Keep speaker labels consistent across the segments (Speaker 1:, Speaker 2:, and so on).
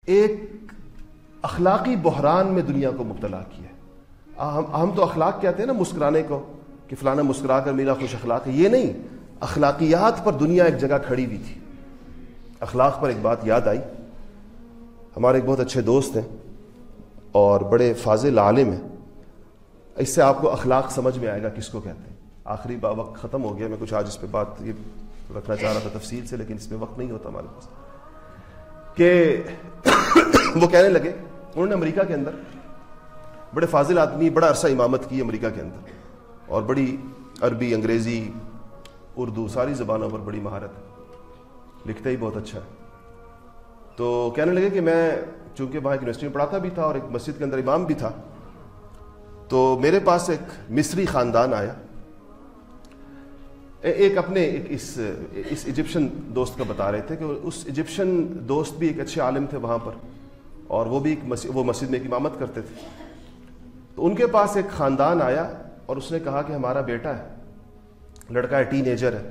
Speaker 1: ایک اخلاقی بحران میں دنیا کو مبتلا کیا ہے۔ ہم تو اخلاق کہتے ہیں نا مسکرانے کو، کہ فلانا مسکرا کر میرا خوش اخلاق ہے، یہ نہیں، اخلاقیات پر دنیا ایک جگہ کھڑی ہوئی تھی۔ اخلاق پر ایک بات یاد آئی، ہمارے ایک بہت اچھے دوست ہیں اور بڑے فاضل عالم ہیں، اس سے آپ کو اخلاق سمجھ میں آئے گا کس کو کہتے ہیں۔ آخری وقت ختم ہو گیا، میں کچھ آج اس پہ بات یہ رکھنا چاہ رہا تھا تفصیل سے، لیکن اس میں وقت نہیں ہوتا ہمارے پاس، کہ وہ کہنے لگے، انہوں نے امریکہ کے اندر بڑے فاضل آدمی، بڑا عرصہ امامت کی امریکہ کے اندر، اور بڑی عربی، انگریزی، اردو ساری زبانوں پر بڑی مہارت ہے، لکھتا ہی بہت اچھا ہے۔ تو کہنے لگے کہ میں چونکہ وہاں ایک یونیورسٹی میں پڑھاتا بھی تھا اور ایک مسجد کے اندر امام بھی تھا، تو میرے پاس ایک مصری خاندان آیا، ایک اپنے اس ایجپشن دوست کا بتا رہے تھے کہ اس ایجپشن دوست بھی ایک اچھے عالم تھے وہاں پر، اور وہ بھی وہ مسجد میں ایک امامت کرتے تھے۔ تو ان کے پاس ایک خاندان آیا اور اس نے کہا کہ ہمارا بیٹا ہے، لڑکا ہے، ٹین ایجر ہے،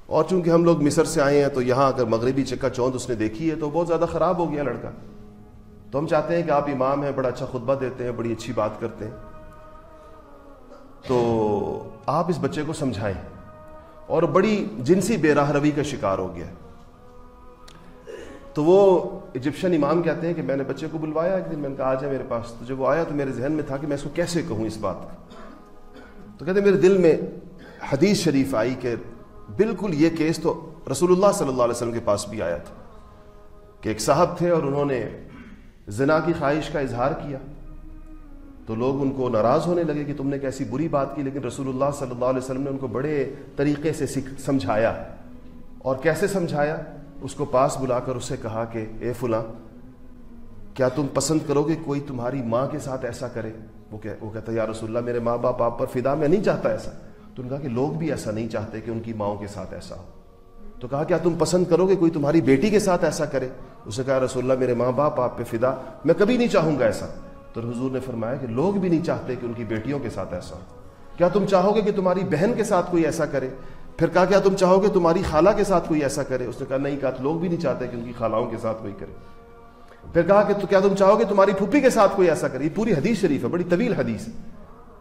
Speaker 1: اور چونکہ ہم لوگ مصر سے آئے ہیں تو یہاں اگر مغربی چکا چوند اس نے دیکھی ہے تو بہت زیادہ خراب ہو گیا لڑکا، تو ہم چاہتے ہیں کہ آپ امام ہیں، بڑا اچھا خطبہ دیتے ہیں، بڑی اچھی بات کرتے ہیں، تو آپ اس بچے کو سمجھائیں۔ اور بڑی جنسی بے راہ روی کا شکار ہو گیا۔ تو وہ ایجپشن امام کہتے ہیں کہ میں نے بچے کو بلوایا ایک دن، میں نے کہا آ جائے میرے پاس، تو جب وہ آیا تو میرے ذہن میں تھا کہ میں اس کو کیسے کہوں اس بات کو۔ تو کہتے ہیں میرے دل میں حدیث شریف آئی کہ بالکل یہ کیس تو رسول اللہ صلی اللہ علیہ وسلم کے پاس بھی آیا تھا، کہ ایک صاحب تھے اور انہوں نے زنا کی خواہش کا اظہار کیا، تو لوگ ان کو ناراض ہونے لگے کہ تم نے کیسی بری بات کی، لیکن رسول اللہ صلی اللہ علیہ وسلم نے ان کو بڑے طریقے سے سمجھایا۔ اور کیسے سمجھایا؟ اس کو پاس بلا کر اسے کہا کہ اے فلاں، کیا تم پسند کرو گے کوئی تمہاری ماں کے ساتھ ایسا کرے؟ وہ کہتا ہے یا رسول اللہ میرے ماں باپ آپ پر فدا، میں نہیں چاہتا ایسا۔ تو انہوں نے کہا کہ لوگ بھی ایسا نہیں چاہتے کہ ان کی ماؤں کے ساتھ ایسا ہو۔ تو کہا کیا تم پسند کرو گے کوئی تمہاری بیٹی کے ساتھ ایسا کرے؟ اسے کہا رسول اللہ میرے ماں باپ آپ پہ فدا، میں کبھی نہیں چاہوں گا ایسا۔ تو حضور نے فرمایا کہ لوگ بھی نہیں چاہتے کہ ان کی بیٹیوں کے ساتھ ایسا ہو۔ کیا تم چاہو گے کہ تمہاری بہن کے ساتھ کوئی ایسا کرے؟ پھر کہا کیا تم چاہو گے تمہاری خالہ کے ساتھ کوئی ایسا کرے؟ اس نے کہا نہیں، کہا لوگ بھی نہیں چاہتے کہ ان کی خالہوں کے ساتھ کوئی کرے۔ پھر کہا کہ تو کیا تم چاہو گے تمہاری پھوپھی کے ساتھ کوئی ایسا کرے؟ یہ پوری حدیث شریف ہے، بڑی طویل حدیث ہے۔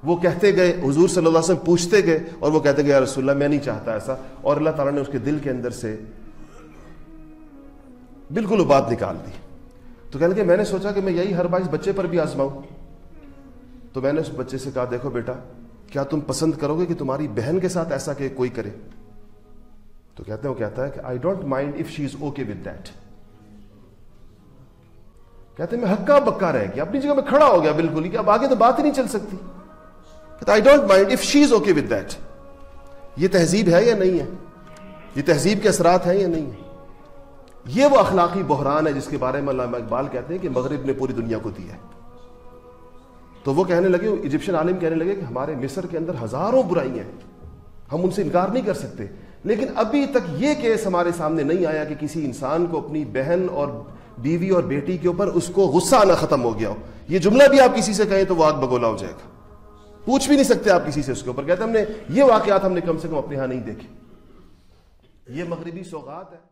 Speaker 1: وہ کہتے گئے، حضور صلی اللہ علیہ وسلم پوچھتے گئے اور وہ کہتے گئے یا رسول اللہ میں نہیں چاہتا ایسا، اور اللہ تعالیٰ نے اس کے دل کے اندر سے بالکل وہ بات نکال دی۔ تو کہنے لگے میں نے سوچا کہ میں یہی ہر بار اس بچے پر بھی آزماؤں۔ تو میں نے اس بچے سے کہا دیکھو بیٹا، کیا تم پسند کرو گے کہ تمہاری بہن کے ساتھ ایسا کہ کوئی کرے؟ تو کہتے ہیں، وہ کہتا ہے کہ I don't mind if she is okay with that. کہتے ہیں میں ہکا بکا رہ گیا، اپنی جگہ میں کھڑا ہو گیا بالکل ہی، کہ اب آگے تو بات ہی نہیں چل سکتی۔ کہتا I don't mind if she is okay with that. یہ تہذیب ہے یا نہیں ہے؟ یہ تہذیب کے اثرات ہیں یا نہیں ہے؟ یہ وہ اخلاقی بحران ہے جس کے بارے میں علامہ اقبال کہتے ہیں کہ مغرب نے پوری دنیا کو دیا ہے۔ تو وہ کہنے لگے، ایجپشن عالم کہنے لگے کہ ہمارے مصر کے اندر ہزاروں برائیاں ہیں، ہم ان سے انکار نہیں کر سکتے، لیکن ابھی تک یہ کیس ہمارے سامنے نہیں آیا کہ کسی انسان کو اپنی بہن اور بیوی اور بیٹی کے اوپر اس کو غصہ آنا ختم ہو گیا ہو۔ یہ جملہ بھی آپ کسی سے کہیں تو وہ آگ بگولا ہو جائے گا، پوچھ بھی نہیں سکتے آپ کسی سے اس کے اوپر۔ کہتے ہیں ہم نے یہ واقعات ہم نے کم سے کم اپنے ہاں نہیں دیکھے۔ یہ مغربی سوغات ہے۔